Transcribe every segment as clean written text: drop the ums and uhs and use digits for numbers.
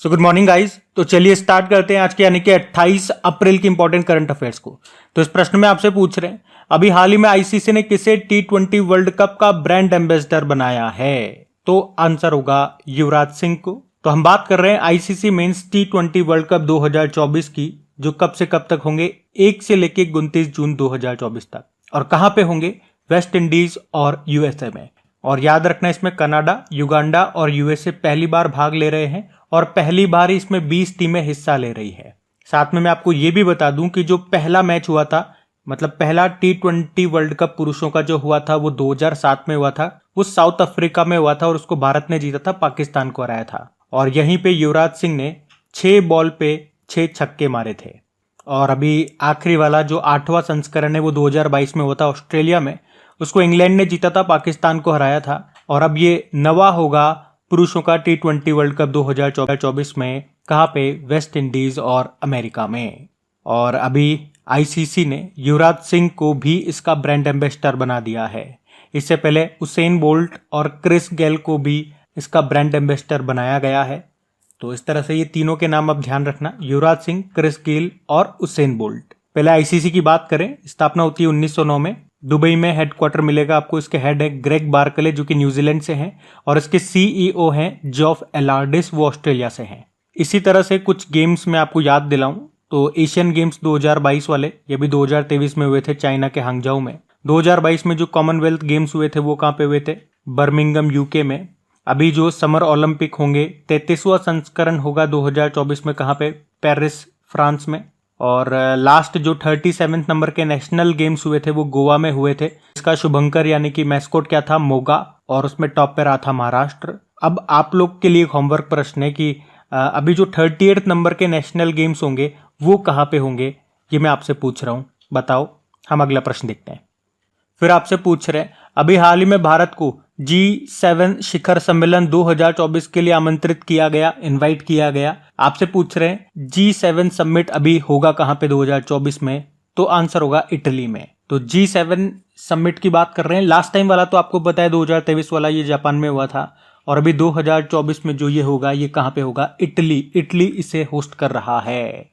So good morning guys. तो चलिए start करते हैं आज के यानी कि 28 अप्रैल की इंपॉर्टेंट करंट अफेयर्स को। तो इस प्रश्न में आपसे पूछ रहे हैं अभी हाल ही में आईसीसी ने किसे T20 वर्ल्ड कप का ब्रांड एम्बेसडर बनाया है। तो आंसर होगा युवराज सिंह को। तो हम बात कर रहे हैं ICC men's T20 world cup 2024 की, जो कब से कब तक होंगे, 1 से लेकर 29 जून 2024 तक। और कहां पे होंगे? वेस्ट इंडीज और यूएसए में। और याद रखना इसमें कनाडा, युगांडा और यूएसए पहली बार भाग ले रहे हैं और पहली बार इसमें 20 टीमें हिस्सा ले रही है। साथ में मैं आपको यह भी बता दूं कि जो पहला मैच हुआ था, मतलब पहला T20 वर्ल्ड कप पुरुषों का जो हुआ था वो 2007 में हुआ था। वो साउथ अफ्रीका में हुआ था और उसको भारत ने जीता था, पाकिस्तान को हराया था। और यहीं पे युवराज सिंह ने 6 बॉल पे 6 छक्के मारे थे। और अभी आखिरी वाला जो 8वां संस्करण है वो 2022 में हुआ था ऑस्ट्रेलिया में, उसको इंग्लैंड ने जीता था, पाकिस्तान को हराया था। और अब ये नवा होगा पुरुषों का T20 वर्ल्ड कप 2024 में। कहां पे? वेस्ट इंडीज और अमेरिका में। और अभी आईसीसी ने युवराज सिंह को भी इसका ब्रांड एम्बेसडर बना दिया है। इससे पहले उसेन बोल्ट और क्रिस गेल को भी इसका ब्रांड एम्बेसडर बनाया गया है। तो इस तरह से ये तीनों के नाम अब ध्यान रखना, युवराज सिंह, क्रिस गेल और उसेन बोल्ट। पहले आईसीसी की बात करें, स्थापना होती है 1909 में। दुबई में हेडक्वार्टर मिलेगा आपको। इसके हेड है ग्रेग बार्कले जो कि न्यूजीलैंड से हैं, और इसके सीईओ हैं जॉफ एलार्डिस, वो ऑस्ट्रेलिया से हैं। इसी तरह से कुछ गेम्स में आपको याद दिलाऊं तो एशियन गेम्स 2022 वाले, ये भी 2023 में हुए थे चाइना के हांगझाऊ में। 2022 में जो कॉमनवेल्थ गेम्स हुए थे वो कहाँ पे हुए थे? बर्मिंगम यूके में। अभी जो समर ओलंपिक होंगे 33वां संस्करण होगा 2024 में, कहाँ पे? पेरिस, फ्रांस में। और लास्ट जो 37 नंबर के नेशनल गेम्स हुए थे वो गोवा में हुए थे। इसका शुभंकर यानी कि मैस्कोट क्या था? मोगा। और उसमें टॉप पे रहा था महाराष्ट्र। अब आप लोग के लिए एक होमवर्क प्रश्न है कि अभी जो 38 नंबर के नेशनल गेम्स होंगे वो कहाँ पे होंगे, ये मैं आपसे पूछ रहा हूँ, बताओ। हम अगला प्रश्न देखते हैं। फिर आपसे पूछ रहे हैं अभी हाल ही में भारत को G7 शिखर सम्मेलन 2024 के लिए आमंत्रित किया गया, इनवाइट किया गया। आपसे पूछ रहे हैं G7 समिट अभी होगा कहां पे 2024 में? तो आंसर होगा इटली में। तो G7 समिट की बात कर रहे हैं। लास्ट टाइम वाला तो आपको पता है 2023 वाला, ये जापान में हुआ था। और अभी 2024 में जो ये होगा ये कहां पे होगा? इटली। इटली इसे होस्ट कर रहा है।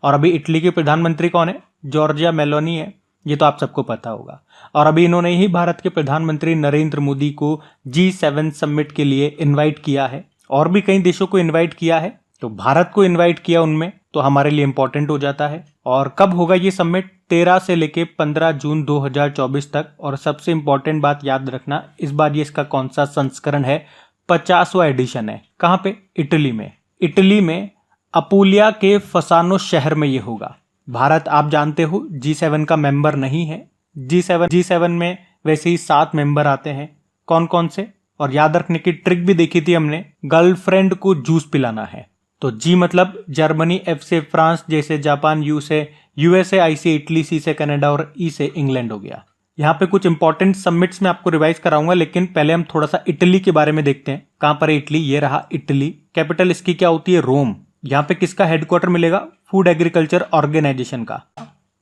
और अभी इटली के प्रधानमंत्री कौन है? जॉर्जिया मेलोनी है, ये तो आप सबको पता होगा। और अभी इन्होंने ही भारत के प्रधानमंत्री नरेंद्र मोदी को G7 समिट के लिए इनवाइट किया है। और भी कई देशों को इनवाइट किया है, तो भारत को इनवाइट किया उनमें, तो हमारे लिए इंपॉर्टेंट हो जाता है। और कब होगा ये समिट? 13 से लेके 15 जून 2024 तक। और सबसे इंपॉर्टेंट बात याद रखना, इस बार ये इसका कौन सा संस्करण है? 50वां एडिशन है। कहां पे? इटली में। इटली में अपूलिया के फसानो शहर में ये होगा। भारत आप जानते हो G7 का मेंबर नहीं है। G7 में वैसे ही 7 मेंबर आते हैं। कौन कौन से? और याद रखने की ट्रिक भी देखी थी हमने, गर्लफ्रेंड को जूस पिलाना है। तो G मतलब जर्मनी, F से फ्रांस, J से जापान, U से यूएसए, I से इटली, C से कनाडा और E से इंग्लैंड हो गया। यहाँ पे कुछ इंपॉर्टेंट समिट्स में आपको रिवाइज कराऊंगा, लेकिन पहले हम थोड़ा सा इटली के बारे में देखते हैं। कहां पर है इटली? ये रहा इटली। कैपिटल इसकी क्या होती है? रोम। यहाँ पे किसका हेडक्वार्टर मिलेगा? फूड एग्रीकल्चर ऑर्गेनाइजेशन का।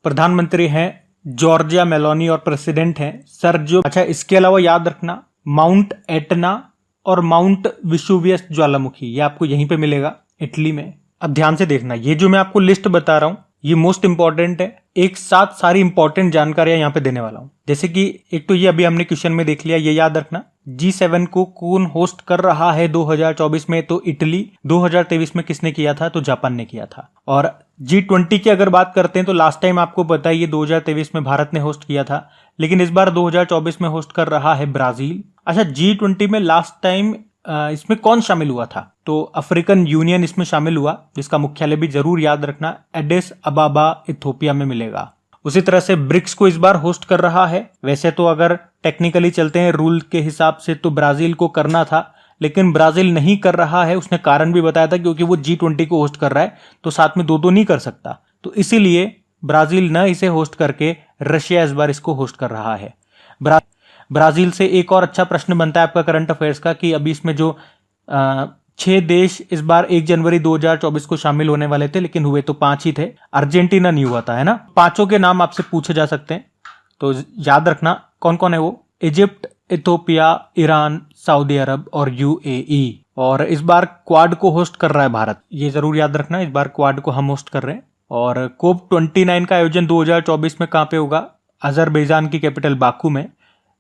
प्रधानमंत्री हैं जॉर्जिया मेलोनी और प्रेसिडेंट हैं सर्जियो। अच्छा, इसके अलावा याद रखना माउंट एटना और माउंट विशुवियस ज्वालामुखी, ये आपको यहीं पे मिलेगा इटली में। अब ध्यान से देखना, ये जो मैं आपको लिस्ट बता रहा हूं ये मोस्ट इंपॉर्टेंट है। एक साथ सारी इंपॉर्टेंट जानकारियां यहां पे देने वाला हूं। जैसे कि एक तो ये अभी हमने क्वेश्चन में देख लिया, ये याद रखना G7 को कौन होस्ट कर रहा है 2024 में? तो इटली। 2023 में किसने किया था? तो जापान ने किया था। और G20 की अगर बात करते हैं तो लास्ट टाइम आपको पता है ये 2023 में भारत ने होस्ट किया था, लेकिन इस बार 2024 में होस्ट कर रहा है ब्राजील। अच्छा, G20 में लास्ट टाइम इसमें कौन शामिल हुआ था? तो अफ्रीकन यूनियन इसमें शामिल हुआ, जिसका मुख्यालय भी जरूर याद रखना एडिस अबाबा इथियोपिया में मिलेगा। उसी तरह से ब्रिक्स को इस बार होस्ट कर रहा है। वैसे तो अगर टेक्निकली चलते हैं रूल के हिसाब से तो ब्राजील को करना था, लेकिन ब्राजील नहीं कर रहा है। उसने कारण भी बताया था, क्योंकि वो G20 को होस्ट कर रहा है तो साथ में दो नहीं कर सकता, तो इसीलिए ब्राजील न इसे होस्ट करके रशिया इस बार इसको होस्ट कर रहा है। ब्राजील से एक और अच्छा प्रश्न बनता है आपका करंट अफेयर्स का कि अभी इसमें जो 6 देश इस बार 1 जनवरी 2024 को शामिल होने वाले थे, लेकिन हुए तो 5 ही थे। अर्जेंटीना नहीं हुआ था, है ना। 5 के नाम आपसे पूछे जा सकते हैं, तो याद रखना कौन कौन है वो? इजिप्ट, इथियोपिया, ईरान, सऊदी अरब और UAE। और इस बार क्वाड को होस्ट कर रहा है भारत, ये जरूर याद रखना, इस बार क्वाड को हम होस्ट कर रहे हैं। और कोप 29 का आयोजन 2024 में कहाँ पे होगा? अजरबैजान की कैपिटल बाकू में।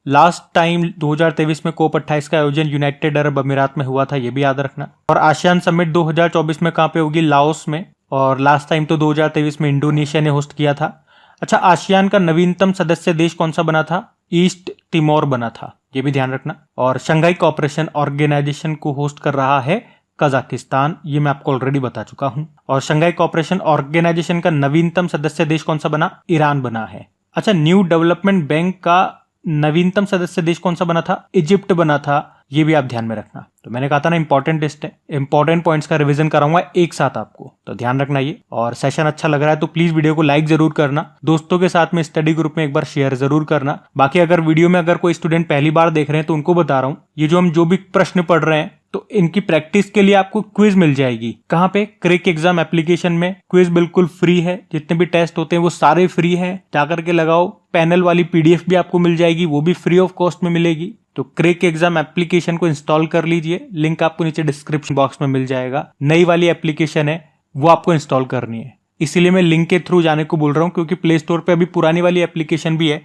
लास्ट टाइम 2023 में कोप 28 का आयोजन यूनाइटेड अरब अमीरात में हुआ था, ये भी याद रखना। और आसियान समिट 2024 में कहाँ पे होगी? लाओस में। और लास्ट टाइम तो 2023 में इंडोनेशिया ने होस्ट किया था। अच्छा, आसियान का नवीनतम सदस्य देश कौन सा बना था? ईस्ट तिमोर बना था, ये भी ध्यान रखना। और शंघाई कोऑपरेशन ऑर्गेनाइजेशन को होस्ट कर रहा है कजाकिस्तान, ये मैं आपको ऑलरेडी बता चुका हूं। और शंघाई कोऑपरेशन ऑर्गेनाइजेशन का नवीनतम सदस्य देश कौन सा बना? ईरान बना है। अच्छा, न्यू डेवलपमेंट बैंक का नवीनतम सदस्य देश कौन सा बना था? इजिप्ट बना था, ये भी आप ध्यान में रखना। तो मैंने कहा था ना इंपॉर्टेंट लिस्ट है, इंपॉर्टेंट पॉइंट्स का रिवीजन कराऊंगा एक साथ आपको, तो ध्यान रखना ये। और सेशन अच्छा लग रहा है तो प्लीज वीडियो को लाइक जरूर करना, दोस्तों के साथ में स्टडी ग्रुप में एक बार शेयर जरूर करना। बाकी अगर वीडियो में अगर कोई स्टूडेंट पहली बार देख रहे हैं तो उनको बता रहा हूँ, ये जो भी प्रश्न पढ़ रहे हैं तो इनकी प्रैक्टिस के लिए आपको क्विज मिल जाएगी। कहाँ पे? क्रिक एग्जाम एप्लीकेशन में क्विज बिल्कुल फ्री है, जितने भी टेस्ट होते हैं वो सारे फ्री हैं, जाकर के लगाओ। पैनल वाली पीडीएफ भी आपको मिल जाएगी, वो भी फ्री ऑफ कॉस्ट में मिलेगी। तो क्रिक एग्जाम एप्लीकेशन को इंस्टॉल कर लीजिए, लिंक आपको नीचे डिस्क्रिप्शन बॉक्स में मिल जाएगा। नई वाली एप्लीकेशन है वो आपको इंस्टॉल करनी है, इसीलिए मैं लिंक के थ्रू जाने को बोल रहा हूँ, क्योंकि प्ले स्टोर पे अभी पुरानी वाली एप्लीकेशन भी है।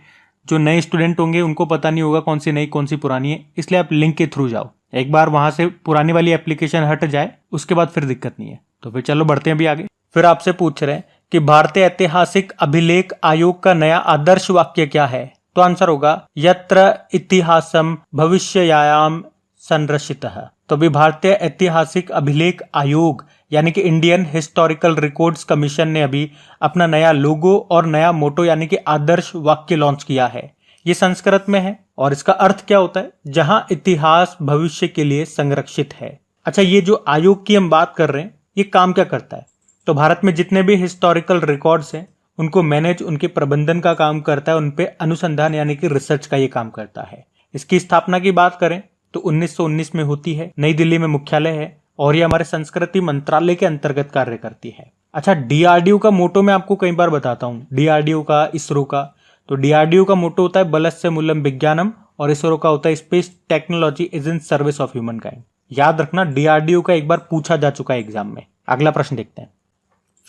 जो नए स्टूडेंट होंगे उनको पता नहीं होगा कौन सी नई कौन सी पुरानी है, इसलिए आप लिंक के थ्रू जाओ। एक बार वहां से पुरानी वाली एप्लीकेशन हट जाए उसके बाद फिर दिक्कत नहीं है। तो फिर चलो बढ़ते हैं अभी आगे। फिर आपसे पूछ रहे हैं कि भारतीय ऐतिहासिक अभिलेख आयोग का नया आदर्श वाक्य क्या है? तो आंसर होगा यत्र इतिहासम भविष्ययाम संरक्षितः। तो अभी भारतीय ऐतिहासिक अभिलेख आयोग यानी कि इंडियन हिस्टोरिकल रिकॉर्ड्स कमीशन ने अभी अपना नया लोगो और नया मोटो यानी कि आदर्श वाक्य लॉन्च किया है। ये संस्कृत में है और इसका अर्थ क्या होता है? जहां इतिहास भविष्य के लिए संरक्षित है। अच्छा, ये जो आयोग की हम बात कर रहे हैं ये काम क्या करता है? तो भारत में जितने भी हिस्टोरिकल रिकॉर्ड्स हैं उनको मैनेज, उनके प्रबंधन का काम करता है, उनपे अनुसंधान यानी कि रिसर्च का ये काम करता है। इसकी स्थापना की बात करें तो 1919 में होती है, नई दिल्ली में मुख्यालय है और ये हमारे संस्कृति मंत्रालय के अंतर्गत कार्य करती है। अच्छा, डीआरडीओ का मोटो मैं आपको कई बार बताता हूँ, डीआरडीओ का, इसरो का। तो डीआरडीओ का मोटो होता है बलस्य मूलम विज्ञानम और इसरो का होता है space technology is in service of human kind. याद रखना, डीआरडीओ का एक बार पूछा जा चुका है एग्जाम में। अगला प्रश्न देखते हैं।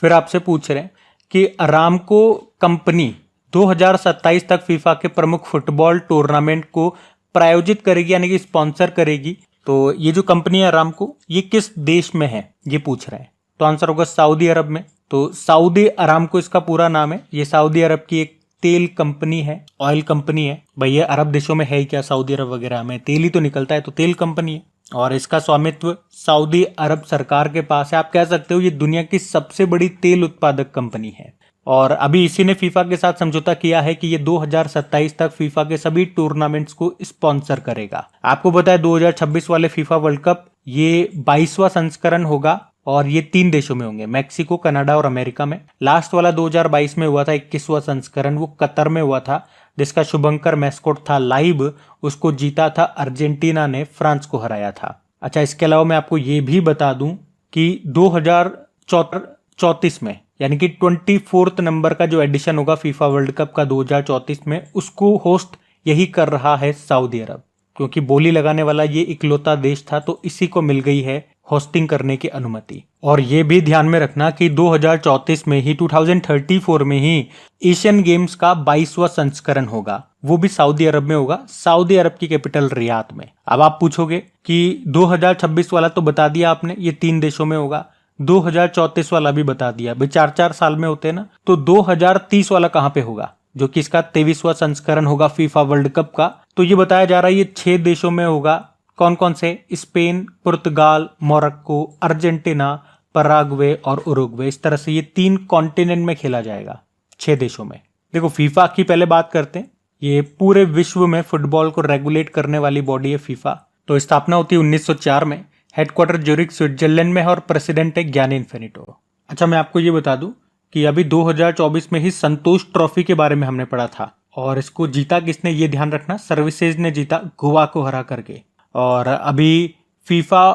फिर आपसे पूछ रहे हैं कि अरामको कंपनी 2027 तक फीफा के प्रमुख फुटबॉल टूर्नामेंट को प्रायोजित करेगी यानी कि स्पॉन्सर करेगी। तो ये जो कंपनी है अरामको, ये किस देश में है ये पूछ रहे हैं। तो आंसर होगा सऊदी अरब में। तो सऊदी अरामको इसका पूरा नाम है। ये सऊदी अरब की एक तेल कंपनी है, ऑयल कंपनी है। भाई ये अरब देशों में है ही क्या, सऊदी अरब वगैरह में तेल ही तो निकलता है, तो तेल कंपनी है। और इसका स्वामित्व सऊदी अरब सरकार के पास है। आप कह सकते हो ये दुनिया की सबसे बड़ी तेल उत्पादक कंपनी है। और अभी इसी ने फीफा के साथ समझौता किया है कि ये 2027 तक फीफा के सभी टूर्नामेंट्स को स्पॉन्सर करेगा। आपको पता है 2026 वाले फीफा वर्ल्ड कप ये 22वां संस्करण होगा और ये 3 देशों में होंगे, मैक्सिको, कनाडा और अमेरिका में। लास्ट वाला 2022 में हुआ था 21वां संस्करण, वो कतर में हुआ था, जिसका शुभंकर मैस्कोट था लाइव। उसको जीता था अर्जेंटीना ने, फ्रांस को हराया था। अच्छा, इसके अलावा मैं आपको ये भी बता दूं कि 2034 में यानी कि 24 नंबर का जो एडिशन होगा फीफा वर्ल्ड कप का 2034 में, उसको होस्ट यही कर रहा है सऊदी अरब, क्योंकि बोली लगाने वाला ये इकलौता देश था, तो इसी को मिल गई है होस्टिंग करने की अनुमति। और ये भी ध्यान में रखना कि 2034 में ही 2034 में ही एशियन गेम्स का 22वां संस्करण होगा, वो भी सऊदी अरब में होगा, सऊदी अरब की कैपिटल रियाद में। अब आप पूछोगे कि 2026 वाला तो बता दिया आपने, ये 3 देशों में होगा, 2034 वाला भी बता दिया, भाई 4-4 साल में होते हैं ना, तो 2030 वाला कहाँ पे होगा, जो कि इसका 23वां संस्करण होगा फीफा वर्ल्ड कप का। तो ये बताया जा रहा है ये 6 देशों में होगा। कौन कौन से? स्पेन, पुर्तगाल, मोरक्को, अर्जेंटीना, पराग्वे और उरुग्वे। इस तरह से ये 3 कॉन्टिनेंट में खेला जाएगा, 6 देशों में। देखो फीफा की पहले बात करते हैं। ये पूरे विश्व में फुटबॉल को रेगुलेट करने वाली बॉडी है फीफा। तो स्थापना होती है 1904 में, हेडक्वार्टर ज्यूरिख स्विट्जरलैंड में है और प्रेसिडेंट है ज्ञानी इन्फिनिटो। अच्छा, मैं आपको ये बता दूं कि अभी 2024 में ही संतोष ट्रॉफी के बारे में हमने पढ़ा था और इसको जीता किसने, ये ध्यान रखना, सर्विसेज ने जीता गोवा को हरा करके। और अभी फीफा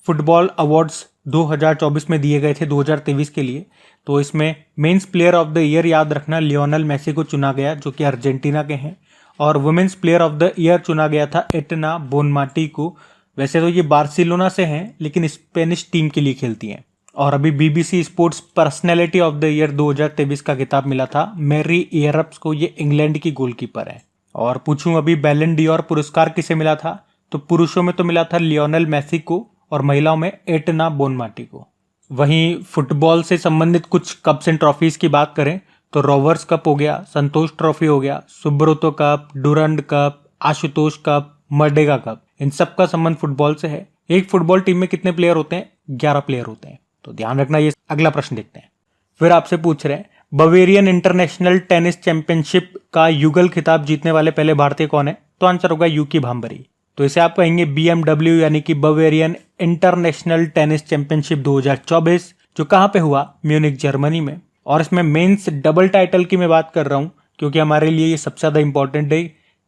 फुटबॉल अवार्ड्स 2024 में दिए गए थे 2023 के लिए। तो इसमें men's player of the year याद रखना लियोनेल मेसी को चुना गया, जो कि अर्जेंटीना के हैं। और women's player of the year चुना गया था एटना बोनमाटी को, वैसे तो ये बार्सिलोना से हैं, लेकिन स्पेनिश टीम के लिए खेलती हैं। और अभी BBC sports personality of the year 2023 का खिताब मिला था मैरी एयरप्स को। ये इंग्लैंड की गोलकीपर है। और पूछूं अभी बैलन डी'ओर पुरस्कार किसे मिला था, तो पुरुषों में तो मिला था लियोनेल मेसी को और महिलाओं में एटना बोनमाटी को। वहीं फुटबॉल से संबंधित कुछ कप्स एंड ट्रॉफीज की बात करें तो रोवर्स कप हो गया, संतोष ट्रॉफी हो गया, Subroto cup, Durand cup, Ashutosh cup, Merdeka cup, इन सब का संबंध फुटबॉल से है। एक फुटबॉल टीम में कितने प्लेयर होते हैं? 11 प्लेयर होते हैं। तो ध्यान रखना। ये अगला प्रश्न देखते हैं। फिर आपसे पूछ रहे हैं बवेरियन इंटरनेशनल टेनिस चैंपियनशिप का युगल खिताब जीतने वाले पहले भारतीय कौन है? तो आंसर होगा यूकी भांबरी। तो इसे आप कहेंगे BMW यानी कि बवेरियन इंटरनेशनल टेनिस चैंपियनशिप 2024, जो कहां पे हुआ? म्यूनिक जर्मनी में। और इसमें मेंस डबल टाइटल की मैं बात कर रहा हूं क्योंकि हमारे लिए ये सबसे ज्यादा इंपॉर्टेंट है,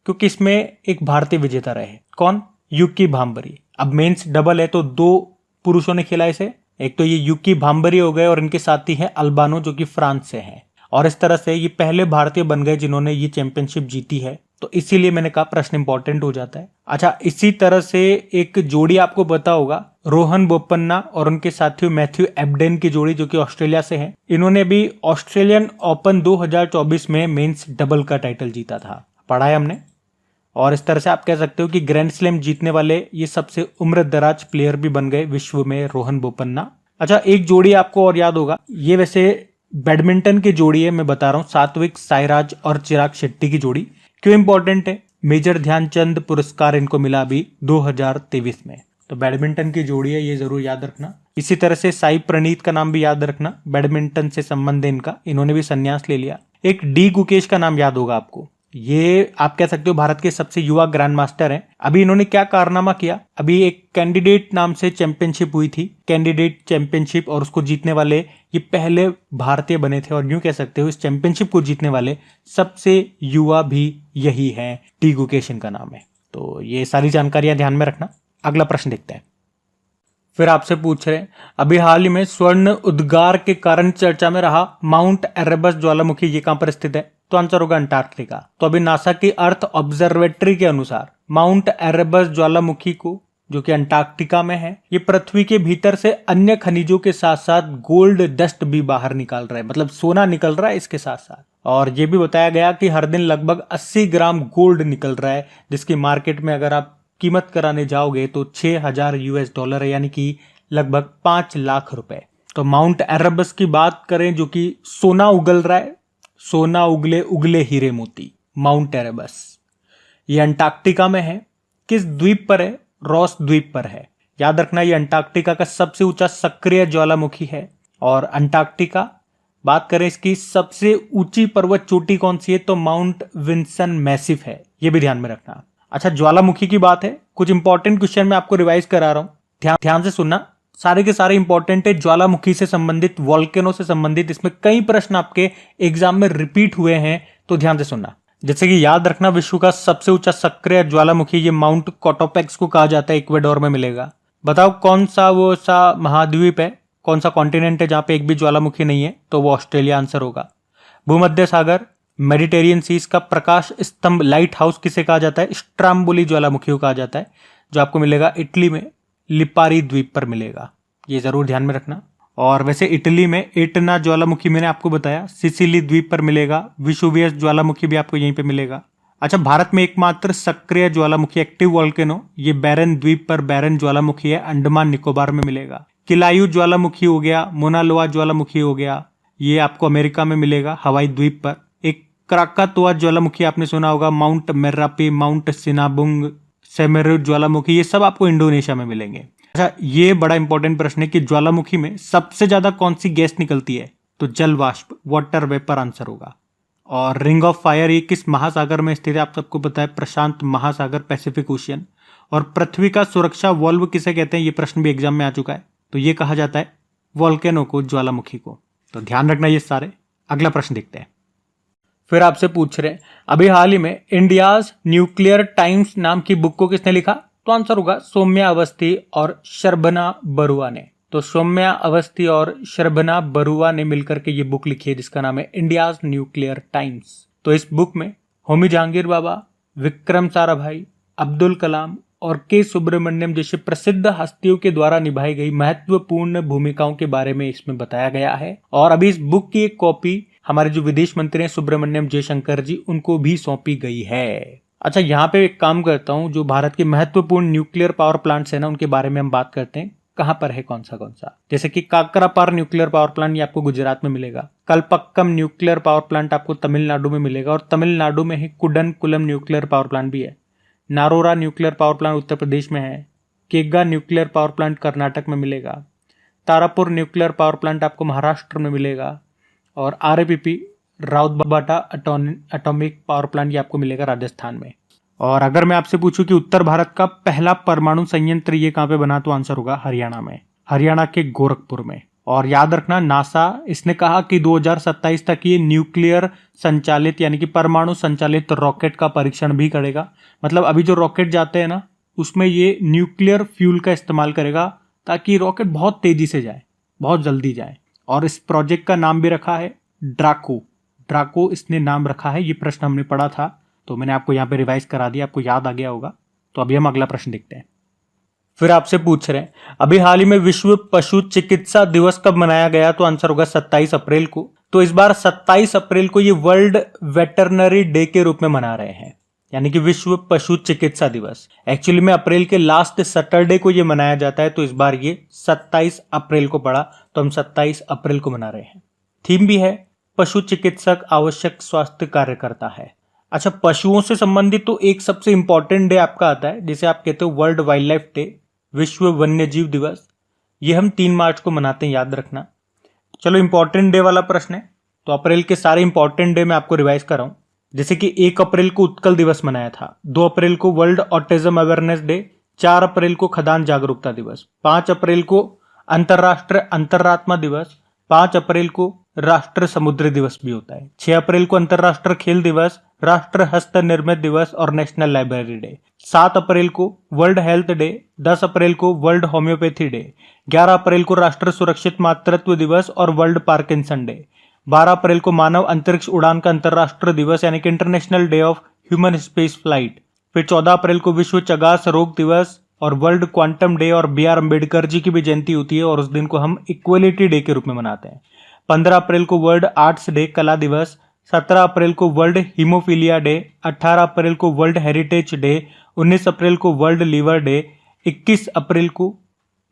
क्योंकि इसमें एक भारतीय विजेता रहे। कौन? यूकी भांबरी। अब मेंस डबल है तो 2 पुरुषों ने खेला इसे, एक तो ये यूकी भांबरी हो गए और इनके साथी हैं अल्बानो जो कि फ्रांस से हैं। और इस तरह से ये पहले भारतीय बन गए जिन्होंने ये चैंपियनशिप जीती है। तो इसीलिए मैंने कहा प्रश्न इंपॉर्टेंट हो जाता है। अच्छा, इसी तरह से एक जोड़ी आपको पता होगा, रोहन बोपन्ना और उनके साथियों मैथ्यू एब्डेन की जोड़ी जो कि ऑस्ट्रेलिया से है। इन्होंने भी ऑस्ट्रेलियन ओपन 2024 में मेंस डबल का टाइटल जीता था, पढ़ा है हमने। और इस तरह से आप कह सकते हो कि ग्रैंड स्लैम जीतने वाले ये सबसे उम्र दराज प्लेयर भी बन गए विश्व में, रोहन बोपन्ना। अच्छा, एक जोड़ी आपको और याद होगा, ये वैसे बैडमिंटन की जोड़ी है, मैं बता रहा हूँ, सात्विक साईराज और चिराग शेट्टी की जोड़ी। क्यों इंपॉर्टेंट है? मेजर ध्यानचंद पुरस्कार इनको मिला अभी 2023 में। तो बैडमिंटन की जोड़ी है, ये जरूर याद रखना। इसी तरह से साई प्रणीत का नाम भी याद रखना, बैडमिंटन से संबंध है इनका, इन्होंने भी संन्यास ले लिया। एक डी गुकेश का नाम याद होगा आपको, ये आप कह सकते हो भारत के सबसे युवा ग्रैंड मास्टर हैं। अभी इन्होंने क्या कारनामा किया, अभी एक कैंडिडेट नाम से चैंपियनशिप हुई थी, कैंडिडेट चैंपियनशिप, और उसको जीतने वाले ये पहले भारतीय बने थे। और यूं कह सकते हो इस चैंपियनशिप को जीतने वाले सबसे युवा भी यही है, डी गुकेश इनका नाम है। तो ये सारी जानकारियां ध्यान में रखना। अगला प्रश्न देखते हैं। फिर आपसे पूछ रहे हैं अभी हाल ही में स्वर्ण उद्गार के कारण चर्चा में रहा माउंट एरेबस ज्वालामुखी ये कहां पर स्थित है? तो आंसर होगा अंटार्कटिका। तो अभी नासा की अर्थ ऑब्जर्वेटरी के अनुसार माउंट एरेबस ज्वालामुखी को, जो कि अंटार्कटिका में है, ये पृथ्वी के भीतर से अन्य खनिजों के साथ साथ गोल्ड डस्ट भी बाहर निकाल रहा है, मतलब सोना निकल रहा है इसके साथ साथ। और ये भी बताया गया कि हर दिन लगभग 80 ग्राम गोल्ड निकल रहा है, जिसकी मार्केट में अगर आप कीमत कराने जाओगे तो $6,000 है, यानी कि लगभग 5 लाख रुपए। तो माउंट एरेबस की बात करें जो कि सोना उगल रहा है, सोना उगले उगले हीरे मोती, माउंट एरेबस ये अंटार्कटिका में है। किस द्वीप पर है? रॉस द्वीप पर है। याद रखना ये अंटार्कटिका का सबसे ऊंचा सक्रिय ज्वालामुखी है। और अंटार्कटिका बात करें इसकी सबसे ऊंची पर्वत चोटी कौन सी है? तो माउंट विंसन मैसिव है, ये भी ध्यान में रखना। अच्छा, ज्वालामुखी की बात है, कुछ इंपॉर्टेंट क्वेश्चन मैं आपको रिवाइज करा रहा हूं, ध्यान से सुनना, सारे के सारे इंपॉर्टेंट है। ज्वालामुखी से संबंधित, वॉल्केनो से संबंधित, इसमें कई प्रश्न आपके एग्जाम में रिपीट हुए हैं, तो ध्यान से सुनना। जैसे कि याद रखना विश्व का सबसे ऊंचा सक्रिय ज्वालामुखी ये माउंट कोटोपेक्स को कहा जाता है, इक्वेडोर में मिलेगा। बताओ कौन सा वो सा महाद्वीप है, कौन सा कॉन्टिनेंट है जहां पे एक भी ज्वालामुखी नहीं है? तो वो ऑस्ट्रेलिया आंसर होगा। भूमध्य सागर, मेडिटेरियन सीज का प्रकाश स्तंभ, लाइट हाउस किसे कहा जाता है? स्ट्राम्बोली ज्वालामुखी को कहा जाता है, जो आपको मिलेगा इटली में लिपारी द्वीप पर मिलेगा, ये जरूर ध्यान में रखना। और वैसे इटली में एटना ज्वालामुखी मैंने आपको बताया, सिसिली द्वीप पर मिलेगा, विशुवियस ज्वालामुखी भी आपको यहीं पे मिलेगा। अच्छा, भारत में एकमात्र सक्रिय ज्वालामुखी एक्टिव वोल्केनो ये बैरन द्वीप पर बैरन ज्वालामुखी है, अंडमान निकोबार में मिलेगा। किलायू ज्वालामुखी हो गया, मोनालोआ ज्वालामुखी हो गया, ये आपको अमेरिका में मिलेगा, हवाई द्वीप पर। एक क्राकातोआ ज्वालामुखी आपने सुना होगा, mount Merapi, mount Sinabung, Semeru ज्वालामुखी, ये सब आपको इंडोनेशिया में मिलेंगे। अच्छा, ये बड़ा इंपॉर्टेंट प्रश्न है कि ज्वालामुखी में सबसे ज्यादा कौन सी गैस निकलती है? तो जल वाष्प, वाटर वेपर आंसर होगा। और रिंग ऑफ फायर ये किस महासागर में स्थित है? आप सबको पता है, प्रशांत महासागर, पैसिफिक ओशियन। और पृथ्वी का सुरक्षा वॉल्व किसे कहते हैं? ये प्रश्न भी एग्जाम में आ चुका है, तो ये कहा जाता है वोल्केनो को, ज्वालामुखी को। तो ध्यान रखना ये सारे। अगला प्रश्न देखते हैं। फिर आपसे पूछ रहे हैं अभी हाल ही में इंडियाज न्यूक्लियर टाइम्स नाम की बुक को किसने लिखा? तो आंसर होगा सौम्या अवस्थी और शर्बना बरुआ ने। तो सौम्या अवस्थी और शर्बना बरुआ ने मिलकर के ये बुक लिखी है जिसका नाम है इंडियाज न्यूक्लियर टाइम्स। तो इस बुक में होमी जहांगीर बाबा, विक्रम साराभाई, अब्दुल कलाम और के सुब्रमण्यम जैसे प्रसिद्ध हस्तियों के द्वारा निभाई गई महत्वपूर्ण भूमिकाओं के बारे में इसमें बताया गया है। और अभी इस बुक की एक कॉपी हमारे जो विदेश मंत्री हैं सुब्रमण्यम जयशंकर जी, उनको भी सौंपी गई है। अच्छा, यहाँ पे एक काम करता हूँ, जो भारत के महत्वपूर्ण न्यूक्लियर पावर प्लांट्स है ना, उनके बारे में हम बात करते हैं। कहाँ पर है, कौन सा, जैसे कि काकरापार न्यूक्लियर पावर प्लांट, ये आपको गुजरात में मिलेगा। कलपक्कम न्यूक्लियर पावर प्लांट आपको तमिलनाडु में मिलेगा, और तमिलनाडु में ही कुडनकुलम न्यूक्लियर पावर प्लांट भी है। नारोरा nuclear power plant Uttar Pradesh में है। केगा न्यूक्लियर पावर प्लांट कर्नाटक में मिलेगा। तारापुर न्यूक्लियर पावर प्लांट आपको महाराष्ट्र में मिलेगा। और RAPP राउतबाटा एटॉमिक पावर प्लांट ये आपको मिलेगा राजस्थान में। और अगर मैं आपसे पूछूं कि उत्तर भारत का पहला परमाणु संयंत्र ये कहाँ पे बना, तो आंसर होगा हरियाणा में, हरियाणा के गोरखपुर में। और याद रखना, नासा इसने कहा कि 2027 तक ये न्यूक्लियर संचालित यानी कि परमाणु संचालित रॉकेट का परीक्षण भी करेगा। मतलब अभी जो रॉकेट जाते हैं ना, उसमें ये न्यूक्लियर फ्यूल का इस्तेमाल करेगा ताकि रॉकेट बहुत तेजी से जाए, बहुत जल्दी जाए। और इस प्रोजेक्ट का नाम भी रखा है ड्राको इसने नाम रखा है। ये प्रश्न हमने पढ़ा था, तो मैंने आपको यहाँ पे रिवाइज करा दिया, आपको याद आ गया होगा। तो अभी हम अगला प्रश्न देखते हैं। फिर आपसे पूछ रहे हैं, अभी हाल ही में विश्व पशु चिकित्सा दिवस कब मनाया गया, तो आंसर होगा 27 अप्रैल को। तो इस बार 27 अप्रैल को ये वर्ल्ड वेटरनरी डे के रूप में मना रहे हैं, यानी कि विश्व पशु चिकित्सा दिवस। एक्चुअली में अप्रैल के लास्ट सैटरडे को ये मनाया जाता है, तो इस बार ये 27 अप्रैल को पड़ा, तो हम 27 अप्रैल को मना रहे हैं। थीम भी है पशु चिकित्सक आवश्यक स्वास्थ्य कार्यकर्ता है। अच्छा, पशुओं से संबंधित तो एक सबसे इंपॉर्टेंट डे आपका आता है, जिसे आप कहते हो वर्ल्ड वाइल्ड लाइफ डे, विश्व वन्य जीव दिवस। ये हम 3 मार्च को मनाते हैं, याद रखना। चलो, इंपॉर्टेंट डे वाला प्रश्न है, तो अप्रैल के सारे इंपॉर्टेंट डे मैं आपको रिवाइज कर रहा हूं। जैसे कि 1 अप्रैल को उत्कल दिवस मनाया था, 2 अप्रैल को वर्ल्ड ऑटिज्म अवेयरनेस डे, 4 अप्रैल को खदान जागरूकता दिवस, 5 अप्रैल को अंतर्राष्ट्रीय अंतरात्मा दिवस, 5 अप्रैल को राष्ट्र समुद्री दिवस भी होता है, 6 अप्रैल को अंतर्राष्ट्रीय खेल दिवस, राष्ट्र हस्त निर्मित दिवस और नेशनल लाइब्रेरी डे, 7 अप्रैल को वर्ल्ड हेल्थ डे, 10 अप्रैल को वर्ल्ड होम्योपैथी डे, 11 अप्रैल को राष्ट्र सुरक्षित मातृत्व दिवस और वर्ल्ड पार्किंसन डे, 12 अप्रैल को मानव अंतरिक्ष उड़ान का अंतर्राष्ट्रीय दिवस यानी कि international day of human space flight, फिर 14 अप्रैल को विश्व चगास रोग दिवस और वर्ल्ड क्वांटम डे, और BR अम्बेडकर जी की भी जयंती होती है और उस दिन को हम इक्वलिटी डे के रूप में मनाते हैं। 15 अप्रैल को वर्ल्ड आर्ट्स डे कला दिवस, 17 अप्रैल को वर्ल्ड हीमोफीलिया डे, 18 अप्रैल को वर्ल्ड हेरिटेज डे, 19 अप्रैल को वर्ल्ड लीवर डे, 21 अप्रैल को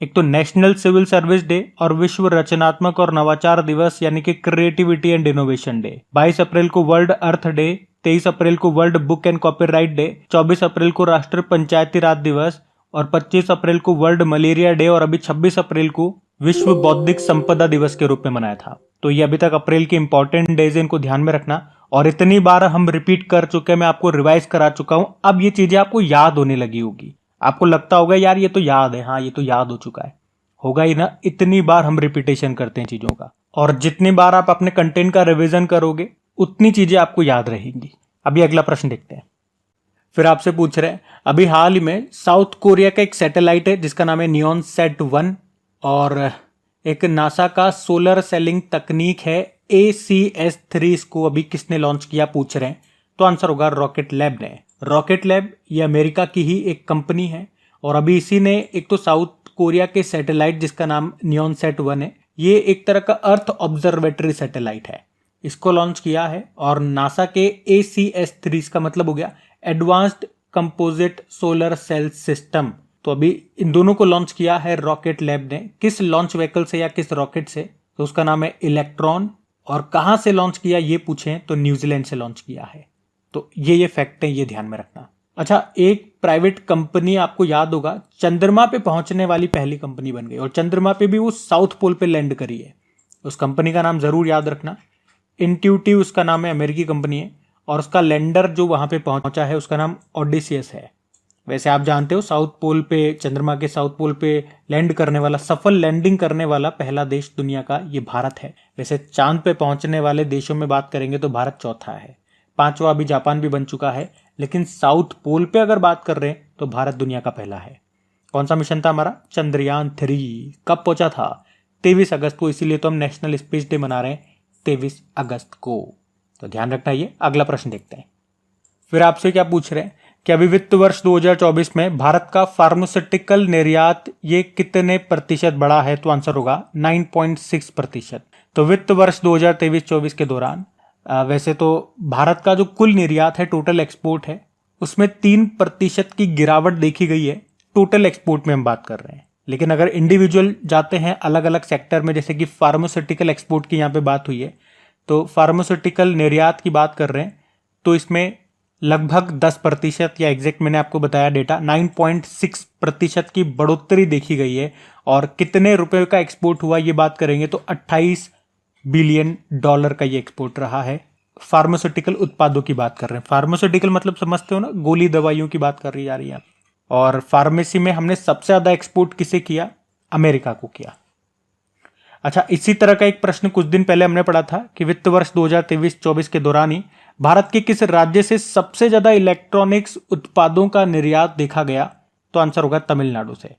एक तो नेशनल सिविल सर्विस डे और विश्व रचनात्मक और नवाचार दिवस यानी कि क्रिएटिविटी एंड इनोवेशन डे, 22 अप्रैल को वर्ल्ड अर्थ डे, 23 अप्रैल को world book and copyright day, 24 अप्रैल को राष्ट्रीय पंचायती राज दिवस और 25 अप्रैल को वर्ल्ड मलेरिया डे, और अभी 26 अप्रैल को विश्व बौद्धिक संपदा दिवस के रूप में मनाया था। तो ये अभी तक अप्रैल के इंपॉर्टेंट डेज, इनको ध्यान में रखना। और इतनी बार हम रिपीट कर चुके हैं, मैं आपको रिवाइज करा चुका हूं, अब ये चीजें आपको याद होने लगी होगी। आपको लगता होगा यार ये तो याद है, हाँ ये तो याद हो चुका है, होगा ही ना, इतनी बार हम रिपीटेशन करते हैं चीजों का। और जितनी बार आप अपने कंटेंट का रिविजन करोगे उतनी चीजें आपको याद रहेंगी। अभी अगला प्रश्न देखते हैं। फिर आपसे पूछ रहे हैं, अभी हाल ही में साउथ कोरिया का एक सैटेलाइट है जिसका नाम है नियोनसेट-1, और एक नासा का सोलर सेलिंग तकनीक है ACS-3, इसको अभी किसने लॉन्च किया पूछ रहे हैं, तो आंसर होगा रॉकेट लैब ने। रॉकेट लैब ये अमेरिका की ही एक कंपनी है, और अभी इसी ने एक तो साउथ कोरिया के सैटेलाइट जिसका नाम नियोनसेट-1 है, ये एक तरह का अर्थ ऑब्जर्वेटरी सैटेलाइट है, इसको लॉन्च किया है। और नासा के ACS-3 इसका मतलब हो गया advanced composite solar cell system. तो अभी इन दोनों को लॉन्च किया है रॉकेट लैब ने। किस लॉन्च व्हीकल से या किस रॉकेट से, तो उसका नाम है इलेक्ट्रॉन। और कहां से लॉन्च किया ये पूछें तो न्यूजीलैंड से लॉन्च किया है। तो ये फैक्ट है, ये ध्यान में रखना। अच्छा, एक प्राइवेट कंपनी आपको याद होगा चंद्रमा पे पहुंचने वाली पहली कंपनी बन गई, और चंद्रमा पे भी वो साउथ पोल पे लैंड करी है। उस कंपनी का नाम जरूर याद रखना, इंट्यूटिव उसका नाम है, अमेरिकी कंपनी है। और उसका लैंडर जो वहां पे पहुंचा है उसका नाम ओडिसियस है। वैसे आप जानते हो साउथ पोल पे, चंद्रमा के साउथ पोल पे लैंड करने वाला, सफल लैंडिंग करने वाला पहला देश दुनिया का ये भारत है। वैसे चांद पे पहुंचने वाले देशों में बात करेंगे तो भारत चौथा है, 5वां अभी जापान भी बन चुका है, लेकिन साउथ पोल पे अगर बात कर रहे हैं तो भारत दुनिया का पहला है। कौन सा मिशन था हमारा? चंद्रयान-3। कब पहुंचा था? 23 अगस्त को, इसीलिए तो हम नेशनल स्पेस डे मना रहे हैं 23 अगस्त को। तो ध्यान रखना ये। अगला प्रश्न देखते हैं। फिर आपसे क्या पूछ रहे हैं, कि अभी वित्त वर्ष 2024 में भारत का फार्मास्यूटिकल निर्यात ये कितने प्रतिशत बढ़ा है? तो आंसर होगा 9.6%। तो वित्त वर्ष 2023-24 के दौरान वैसे तो भारत का जो कुल निर्यात है, टोटल एक्सपोर्ट है, उसमें 3% की गिरावट देखी गई है। टोटल एक्सपोर्ट में हम बात कर रहे हैं, लेकिन अगर इंडिविजुअल जाते हैं अलग अलग सेक्टर में, जैसे कि फार्मास्यूटिकल एक्सपोर्ट की यहाँ पे बात हुई है, तो फार्मास्यूटिकल निर्यात की बात कर रहे हैं तो इसमें लगभग 10% या एग्जैक्ट मैंने आपको बताया डेटा 9.6% की बढ़ोतरी देखी गई है। और कितने रुपए का एक्सपोर्ट हुआ ये बात करेंगे तो 28 बिलियन डॉलर का ये एक्सपोर्ट रहा है। फार्मास्यूटिकल उत्पादों की बात कर रहे हैं। फार्मास्यूटिकल मतलब समझते हो ना, गोली दवाइयों की बात कर रही जा रही है। और फार्मेसी में हमने सबसे ज्यादा एक्सपोर्ट किसे किया? अमेरिका को किया। अच्छा, इसी तरह का एक प्रश्न कुछ दिन पहले हमने पढ़ा था कि वित्त वर्ष 2023-24 के दौरान ही भारत के किस राज्य से सबसे ज्यादा इलेक्ट्रॉनिक्स उत्पादों का निर्यात देखा गया? तो आंसर होगा तमिलनाडु से।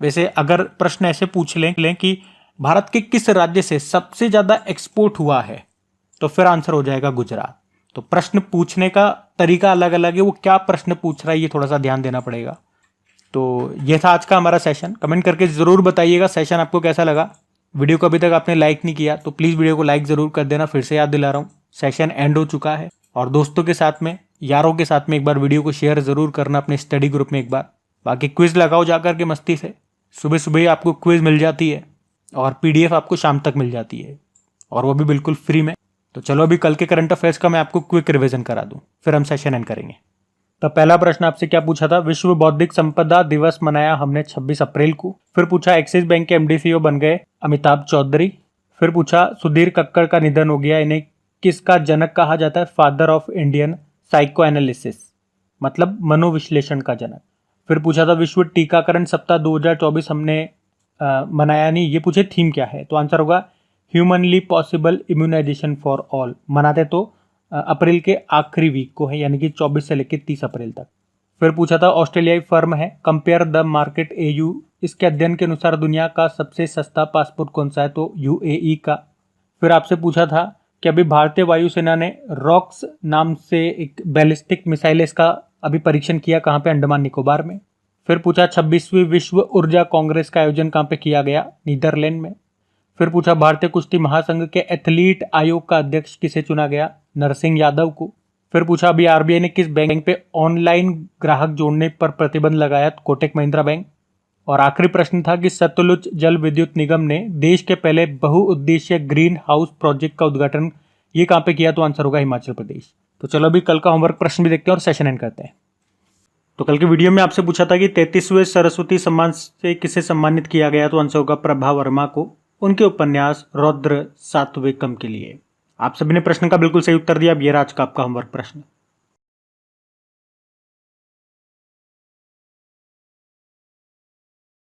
वैसे अगर प्रश्न ऐसे पूछ लें कि भारत के किस राज्य से सबसे ज्यादा एक्सपोर्ट हुआ है, तो फिर आंसर हो जाएगा गुजरात। तो प्रश्न पूछने का तरीका अलग अलग है, वो क्या प्रश्न पूछ रहा है ये थोड़ा सा ध्यान देना पड़ेगा। तो ये था आज का हमारा सेशन। कमेंट करके जरूर बताइएगा सेशन आपको कैसा लगा। वीडियो को अभी तक आपने लाइक नहीं किया तो प्लीज वीडियो को लाइक जरूर कर देना। फिर से याद दिला रहा हूँ, सेशन एंड हो चुका है। और दोस्तों के साथ में, यारों के साथ में एक बार वीडियो को शेयर जरूर करना अपने स्टडी ग्रुप में एक बार। बाकी क्विज लगाओ जाकर के मस्ती से। सुबह सुबह ही आपको क्विज मिल जाती है और PDF आपको शाम तक मिल जाती है, और वो भी बिल्कुल फ्री में। तो चलो अभी कल के करंट अफेयर्स का मैं आपको क्विक रिवीजन करा दूं, फिर हम सेशन एंड करेंगे। तो पहला प्रश्न आपसे क्या पूछा था? विश्व बौद्धिक संपदा दिवस मनाया हमने 26 अप्रैल को। फिर पूछा एक्सिस बैंक के MD CEO बन गए अमिताभ चौधरी। फिर पूछा सुधीर कक्कड़ का निधन हो गया, इन्हें किसका जनक कहा जाता है? Father of Indian psycho analysis, मतलब मनोविश्लेषण का जनक। फिर पूछा था विश्व टीकाकरण सप्ताह 2024 हमने मनाया नहीं, ये पूछे थीम क्या है? तो आंसर होगा humanly possible immunisation for all. मनाते तो अप्रैल के आखिरी वीक को है, यानी कि 24 से लेकर 30 अप्रैल तक। फिर पूछा था ऑस्ट्रेलियाई फर्म है कंपेयर द मार्केट AU, इसके अध्ययन के अनुसार दुनिया का सबसे सस्ता पासपोर्ट कौन सा है? तो UAE का। फिर आपसे पूछा था कि अभी भारतीय वायुसेना ने रॉक्स नाम से एक बैलिस्टिक मिसाइल, इसका अभी परीक्षण किया कहाँ पे? अंडमान निकोबार में। फिर पूछा 26वीं विश्व ऊर्जा कांग्रेस का आयोजन कहाँ पे किया गया? नीदरलैंड में। फिर पूछा भारतीय कुश्ती महासंघ के एथलीट आयोग का अध्यक्ष किसे चुना गया? नरसिंह यादव को। फिर पूछा अभी RBI ने किस बैंक पे ऑनलाइन ग्राहक जोड़ने पर प्रतिबंध लगाया? कोटक महिंद्रा बैंक। और आखिरी प्रश्न था कि सतलुज जल विद्युत निगम ने देश के पहले बहुउद्देशीय ग्रीन हाउस प्रोजेक्ट का उद्घाटन ये कहाँ पे किया? तो आंसर होगा हिमाचल प्रदेश। तो चलो अभी कल का होमवर्क प्रश्न भी देखते हैं और सेशन एंड करते हैं। तो कल के वीडियो में आपसे पूछा था कि 33वें सरस्वती सम्मान से किसे सम्मानित किया गया? तो आंसर होगा प्रभा वर्मा को, उनके उपन्यास रौद्र सात्विकम के लिए। आप सभी ने प्रश्न का बिल्कुल सही उत्तर दिया। अब ये आज का आपका होमवर्क प्रश्न।